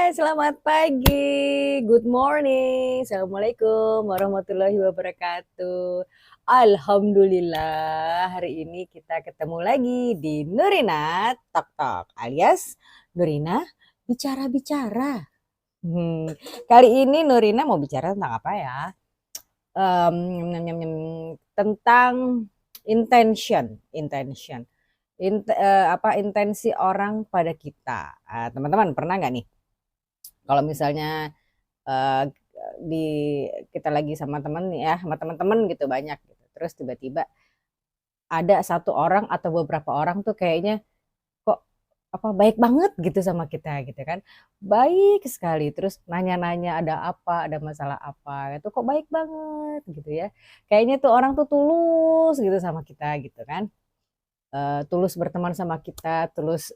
Hai, selamat pagi, good morning, assalamualaikum warahmatullahi wabarakatuh. Alhamdulillah, hari ini kita ketemu lagi di Nurina Tok Tok alias Nurina bicara-bicara. Hmm, Kali ini Nurina mau bicara tentang apa ya? Em, tentang intention. Intensi orang pada kita. Teman-teman pernah nggak nih kalau misalnya eh, di kita lagi sama temen ya, sama teman-teman gitu banyak gitu. Terus tiba-tiba ada satu orang atau beberapa orang tuh kayaknya kok apa baik banget gitu sama kita gitu kan. Baik sekali. Terus nanya-nanya ada apa, ada masalah apa. Itu kok baik banget gitu ya. Kayaknya tuh orang tuh tulus gitu sama kita gitu kan. Tulus berteman sama kita, tulus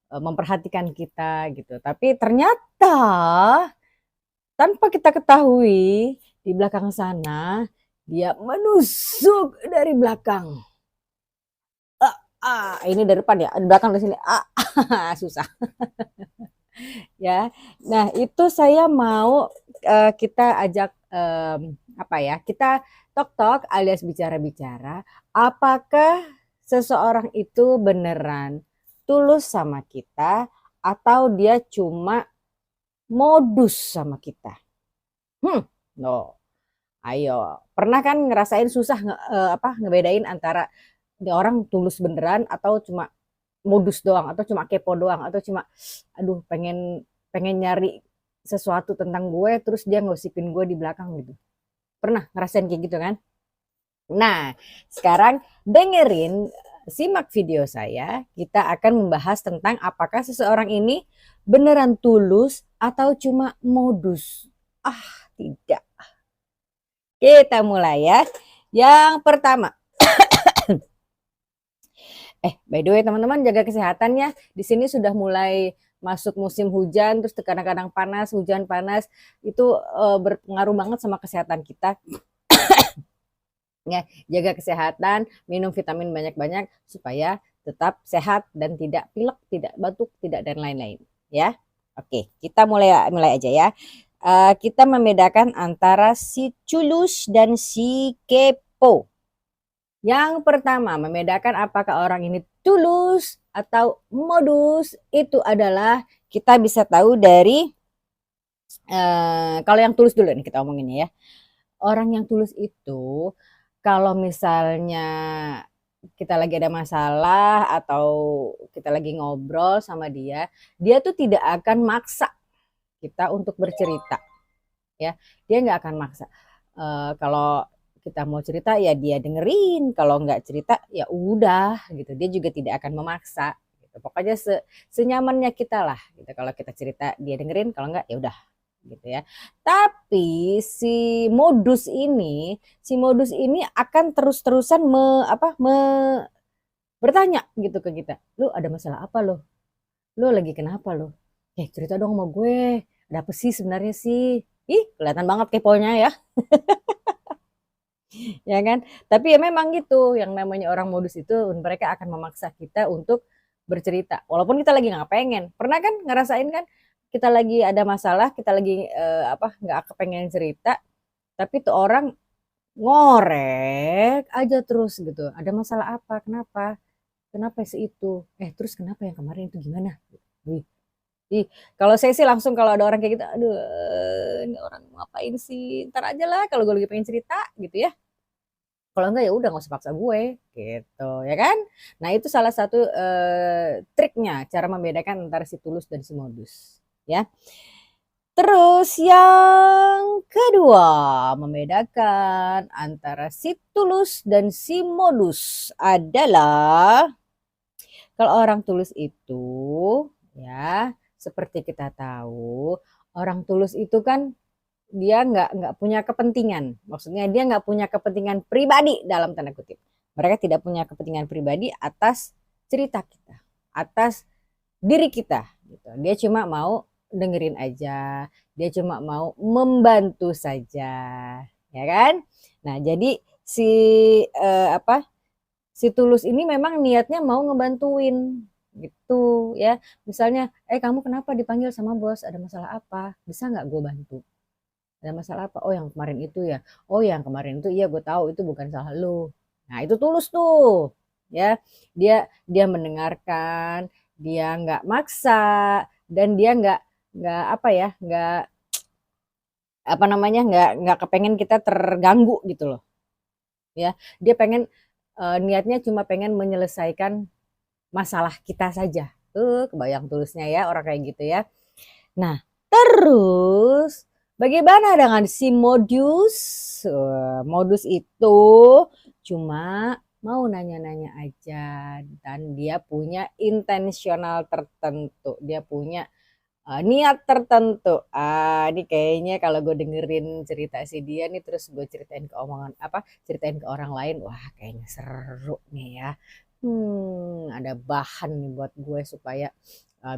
memperhatikan kita gitu. Tapi ternyata tanpa kita ketahui di belakang sana dia menusuk dari belakang. Ini dari depan ya, di belakang di sini. Susah ya. Nah, itu saya mau kita ajak apa ya? Kita tok-tok alias bicara-bicara, apakah seseorang itu beneran tulus sama kita atau dia cuma modus sama kita? No. Ayo, pernah kan ngerasain susah ngebedain antara di orang tulus beneran atau cuma modus doang atau cuma kepo doang atau cuma aduh pengen pengen nyari sesuatu tentang gue terus dia ngosipin gue di belakang gitu. Pernah ngerasain kayak gitu kan? Nah, sekarang dengerin, simak video saya. Kita akan membahas tentang apakah seseorang ini beneran tulus atau cuma modus. Tidak. Kita mulai ya. Yang pertama, by the way teman-teman jaga kesehatan ya. Di sini sudah mulai masuk musim hujan, terus kadang-kadang panas, hujan panas, itu berpengaruh banget sama kesehatan kita. Ya, jaga kesehatan, minum vitamin banyak-banyak supaya tetap sehat dan tidak pilek, tidak batuk, tidak dan lain-lain. Ya, oke, kita mulai aja ya. Kita membedakan antara si culus dan si kepo. Yang pertama, membedakan apakah orang ini tulus atau modus itu adalah kita bisa tahu dari kalau yang tulus dulu nih kita omongin ya. Orang yang tulus itu kalau misalnya kita lagi ada masalah atau kita lagi ngobrol sama dia, dia tuh tidak akan maksa kita untuk bercerita, ya. Dia nggak akan maksa. Kalau kita mau cerita ya dia dengerin, kalau nggak cerita ya udah gitu. Dia juga tidak akan memaksa. Gitu. Pokoknya senyamannya kita lah. Gitu. Kalau kita cerita dia dengerin, kalau nggak ya udah gitu ya. Tapi si modus ini akan terus-terusan bertanya gitu ke kita. Lu ada masalah apa lo? Lu lagi kenapa lo? Cerita dong sama gue. Ada apa sih sebenarnya sih? Ih, kelihatan banget keponya ya. Ya kan? Tapi ya memang gitu, yang namanya orang modus itu mereka akan memaksa kita untuk bercerita. Walaupun kita lagi nggak pengen. Pernah kan ngerasain kan? Kita lagi ada masalah, kita lagi nggak kepengen cerita, tapi tuh orang ngorek aja terus gitu. Ada masalah apa? Kenapa? Kenapa sih itu? Terus kenapa yang kemarin itu gimana? Ih, ih, kalau saya sih langsung kalau ada orang kayak gitu, aduh, ini orang ngapain sih? Ntar aja lah kalau gue lagi pengen cerita gitu ya. Kalau enggak ya udah nggak usah paksa gue gitu ya kan. Nah itu salah satu triknya cara membedakan antara si tulus dan si modus ya. Terus yang kedua membedakan antara si tulus dan si modus adalah kalau orang tulus itu ya seperti kita tahu orang tulus itu kan dia nggak punya kepentingan. Maksudnya dia nggak punya kepentingan pribadi dalam tanda kutip. Mereka tidak punya kepentingan pribadi atas cerita kita, atas diri kita. Gitu. Dia cuma mau dengerin aja, dia cuma mau membantu saja, ya kan? Nah jadi si si tulus ini memang niatnya mau ngebantuin, gitu ya. Misalnya, kamu kenapa dipanggil sama bos? Ada masalah apa? Bisa nggak gue bantu? Ada masalah apa? Oh yang kemarin itu ya. Oh yang kemarin itu iya gue tahu itu bukan salah lu. Nah itu tulus tuh ya. Dia mendengarkan, dia nggak maksa dan dia nggak apa ya, nggak apa namanya, nggak kepengen kita terganggu gitu loh ya. Dia pengen niatnya cuma pengen menyelesaikan masalah kita saja. Tuh kebayang tulusnya ya orang kayak gitu ya. Nah, terus bagaimana dengan si modus? Modus itu cuma mau nanya-nanya aja dan dia punya intensional tertentu. Dia punya niat tertentu. Ini kayaknya kalau gue dengerin cerita si dia nih terus gue ceritain ke orang lain, wah kayaknya seru nih ya. Ada bahan nih buat gue supaya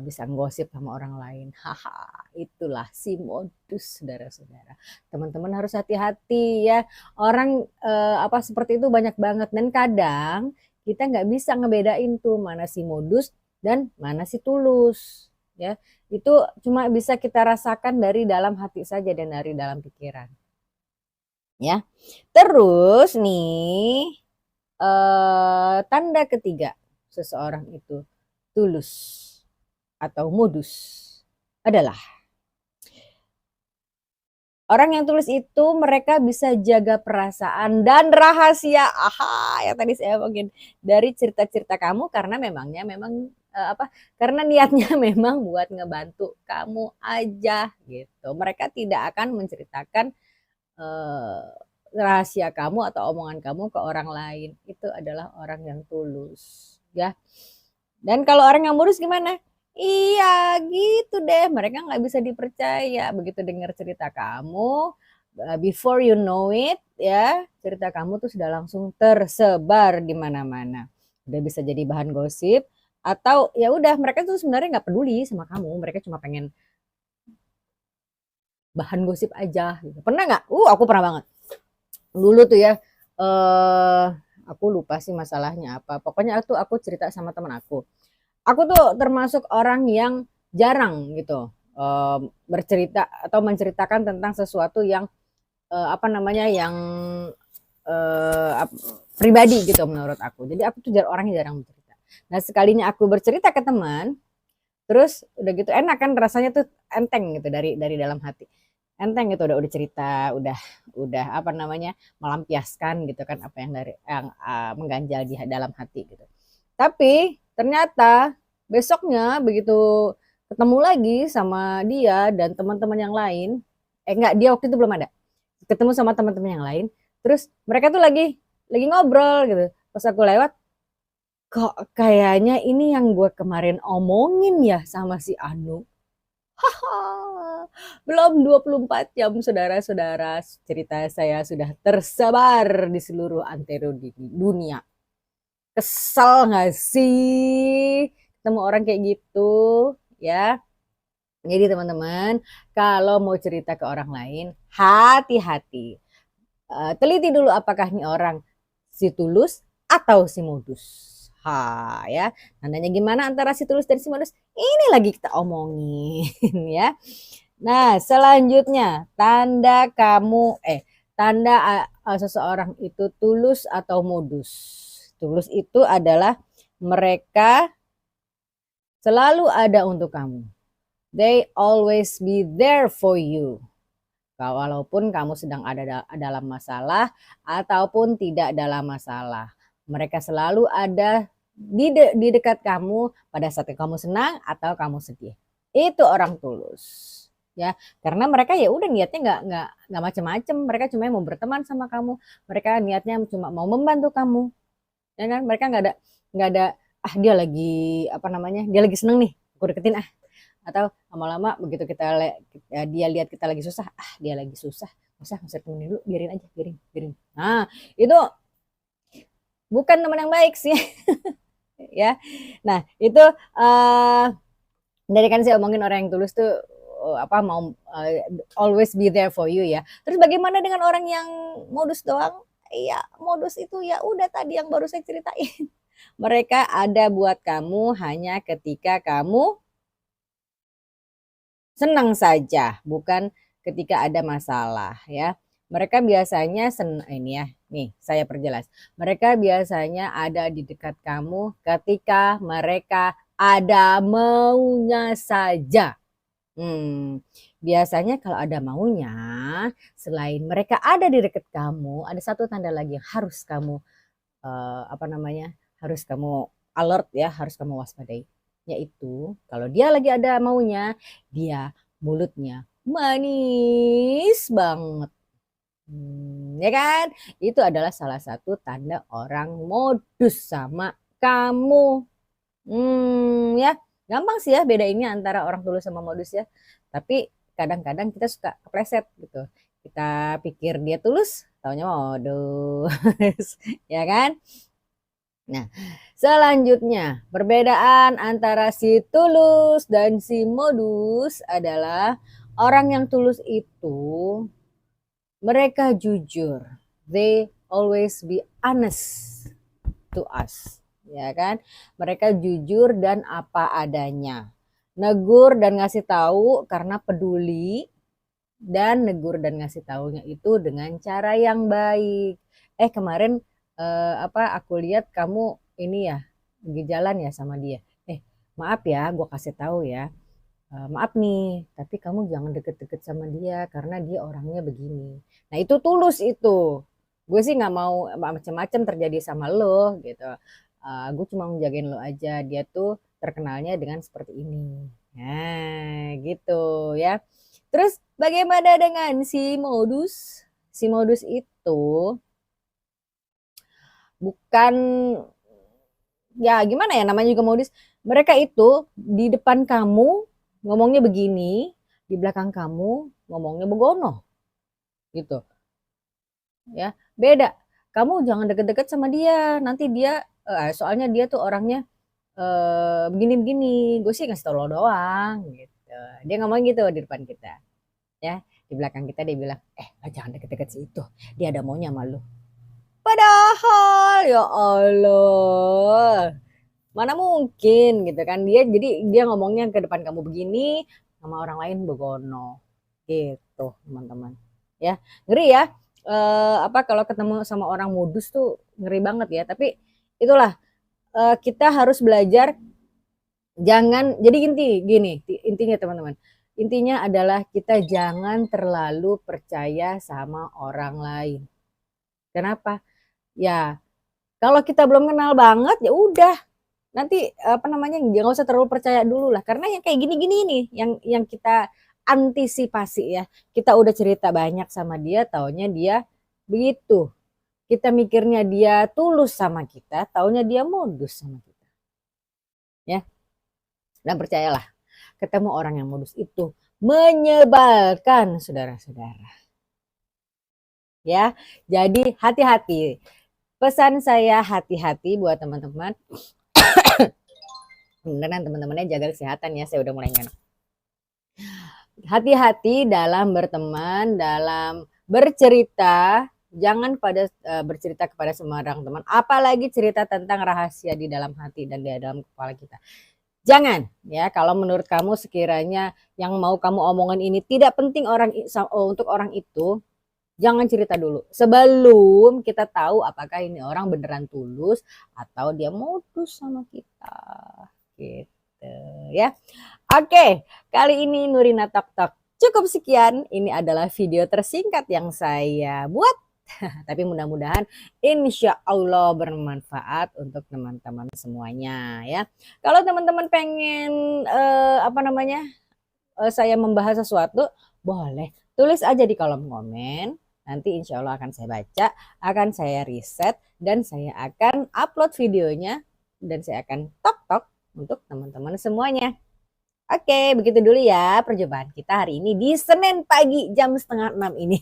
bisa gosip sama orang lain. Haha, itulah si modus, saudara-saudara. Teman-teman harus hati-hati ya. Orang seperti itu banyak banget dan kadang kita nggak bisa ngebedain tuh mana si modus dan mana si tulus. Ya, itu cuma bisa kita rasakan dari dalam hati saja dan dari dalam pikiran. Ya, terus nih tanda ketiga seseorang itu tulus atau modus adalah orang yang tulus itu mereka bisa jaga perasaan dan rahasia. Aha, ya tadi saya mungkin dari cerita-cerita kamu karena memang karena niatnya memang buat ngebantu kamu aja gitu. Mereka tidak akan menceritakan eh, rahasia kamu atau omongan kamu ke orang lain. Itu adalah orang yang tulus ya. Dan kalau orang yang modus gimana? Iya gitu deh, mereka nggak bisa dipercaya. Begitu dengar cerita kamu, before you know it ya, cerita kamu tuh sudah langsung tersebar di mana-mana. Udah bisa jadi bahan gosip atau ya udah mereka tuh sebenarnya nggak peduli sama kamu, mereka cuma pengen bahan gosip aja gitu. Pernah nggak? Aku pernah banget. Dulu tuh ya, aku lupa sih masalahnya apa. Pokoknya aku cerita sama teman aku. Aku tuh termasuk orang yang jarang gitu bercerita atau menceritakan tentang sesuatu yang yang pribadi gitu menurut aku. Jadi aku tuh orang yang jarang bercerita. Nah sekalinya aku bercerita ke teman, terus udah gitu enak kan rasanya tuh enteng gitu dari dalam hati. Enteng gitu udah cerita, udah melampiaskan gitu kan apa yang mengganjal di dalam hati gitu. Tapi ternyata besoknya begitu ketemu lagi sama dia dan teman-teman yang lain, enggak dia waktu itu belum ada. Ketemu sama teman-teman yang lain, terus mereka tuh lagi ngobrol gitu. Pas aku lewat, kok kayaknya ini yang gue kemarin omongin ya sama si Anu. Belum 24 jam saudara-saudara cerita saya sudah tersebar di seluruh antero di dunia. Kesel gak sih ketemu orang kayak gitu ya. Jadi teman-teman kalau mau cerita ke orang lain hati-hati. Teliti dulu apakah ini orang si tulus atau si modus. Ya, tandanya gimana antara si tulus dan si modus? Ini lagi kita omongin ya. Nah, selanjutnya tanda seseorang itu tulus atau modus. Tulus itu adalah mereka selalu ada untuk kamu. They always be there for you. Walaupun kamu sedang ada dalam masalah ataupun tidak dalam masalah. Mereka selalu ada di dekat kamu pada saat kamu senang atau kamu sedih. Itu orang tulus. Ya, karena mereka ya udah niatnya nggak macam-macam. Mereka cuma mau berteman sama kamu. Mereka niatnya cuma mau membantu kamu. Ya kan? Mereka nggak ada dia lagi dia lagi seneng nih, aku deketin atau lama-lama begitu dia lihat kita lagi susah, dia lagi susah, usah temenin dulu, biarin aja, biarin. Nah, itu bukan teman yang baik sih. Ya. Nah, itu dari kan saya omongin orang yang tulus tuh mau always be there for you ya. Terus bagaimana dengan orang yang modus doang? Iya, modus itu ya udah tadi yang baru saya ceritain. Mereka ada buat kamu hanya ketika kamu senang saja, bukan ketika ada masalah ya. Mereka biasanya ini ya, nih saya perjelas. Mereka biasanya ada di dekat kamu ketika mereka ada maunya saja. Biasanya kalau ada maunya, selain mereka ada di dekat kamu, ada satu tanda lagi yang harus kamu harus kamu alert ya, harus kamu waspadai. Yaitu kalau dia lagi ada maunya, dia mulutnya manis banget. Ya kan? Itu adalah salah satu tanda orang modus sama kamu. Ya, gampang sih ya bedainnya antara orang tulus sama modus ya. Tapi kadang-kadang kita suka kepleset gitu. Kita pikir dia tulus, taunya modus. Ya kan? Nah, selanjutnya perbedaan antara si tulus dan si modus adalah orang yang tulus itu mereka jujur. They always be honest to us. Ya kan? Mereka jujur dan apa adanya. Negur dan ngasih tahu karena peduli, dan negur dan ngasih taunya itu dengan cara yang baik. Kemarin aku lihat kamu ini ya lagi jalan ya sama dia. Maaf ya, gue kasih tahu ya. Maaf nih, tapi kamu jangan deket-deket sama dia karena dia orangnya begini. Nah itu tulus itu. Gue sih nggak mau macam-macam terjadi sama lo gitu. Gue cuma menjagain lo aja. Dia tuh terkenalnya dengan seperti ini. Nah gitu ya. Terus bagaimana dengan si modus? Si modus itu bukan, ya gimana ya namanya juga modus. Mereka itu di depan kamu ngomongnya begini, di belakang kamu ngomongnya begono. Gitu. Ya, beda. Kamu jangan deket-deket sama dia. Nanti dia soalnya dia tuh orangnya begini-begini. Gue sih ngasih tau lo doang gitu. Dia ngomong gitu di depan kita. Ya, di belakang kita dia bilang, jangan deket-deket situ. Dia ada maunya sama lu. Padahal ya Allah, mana mungkin gitu kan, dia ngomongnya ke depan kamu begini, sama orang lain begono gitu teman-teman ya. Ngeri ya, kalau ketemu sama orang modus tuh ngeri banget ya. Tapi itulah, kita harus belajar jangan, jadi intinya teman-teman, intinya adalah kita jangan terlalu percaya sama orang lain. Kenapa? Ya, kalau kita belum kenal banget ya udah, nanti nggak usah terlalu percaya dulu lah, karena yang kayak gini-gini nih yang kita antisipasi ya. Kita udah cerita banyak sama dia, taunya dia begitu. Kita mikirnya dia tulus sama kita, taunya dia modus sama kita. Ya. Dan percayalah, ketemu orang yang modus itu menyebalkan, saudara-saudara. Ya, jadi hati-hati. Pesan saya hati-hati buat teman-teman. Beneran teman-temannya jaga kesehatan ya, saya udah mulai ngantuk. Hati-hati dalam berteman, dalam bercerita. Jangan bercerita kepada semua orang teman, apalagi cerita tentang rahasia di dalam hati dan di dalam kepala kita. Jangan ya, kalau menurut kamu sekiranya yang mau kamu omongin ini tidak penting untuk orang itu, jangan cerita dulu sebelum kita tahu apakah ini orang beneran tulus atau dia modus sama kita gitu ya. Oke, kali ini Nurina Tok Tok cukup sekian. Ini adalah video tersingkat yang saya buat. Tapi mudah-mudahan insya Allah bermanfaat untuk teman-teman semuanya ya. Kalau teman-teman pengen saya membahas sesuatu, boleh tulis aja di kolom komen. Nanti insya Allah akan saya baca, akan saya riset, dan saya akan upload videonya, dan saya akan tok-tok untuk teman-teman semuanya. Oke, begitu dulu ya perjumpaan kita hari ini di Senin pagi jam 5:30 ini.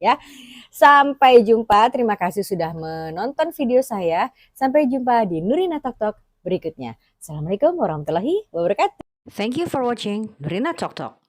Ya, sampai jumpa. Terima kasih sudah menonton video saya. Sampai jumpa di Nurina Tok Tok berikutnya. Assalamualaikum warahmatullahi wabarakatuh. Thank you for watching Nurina Tok Tok.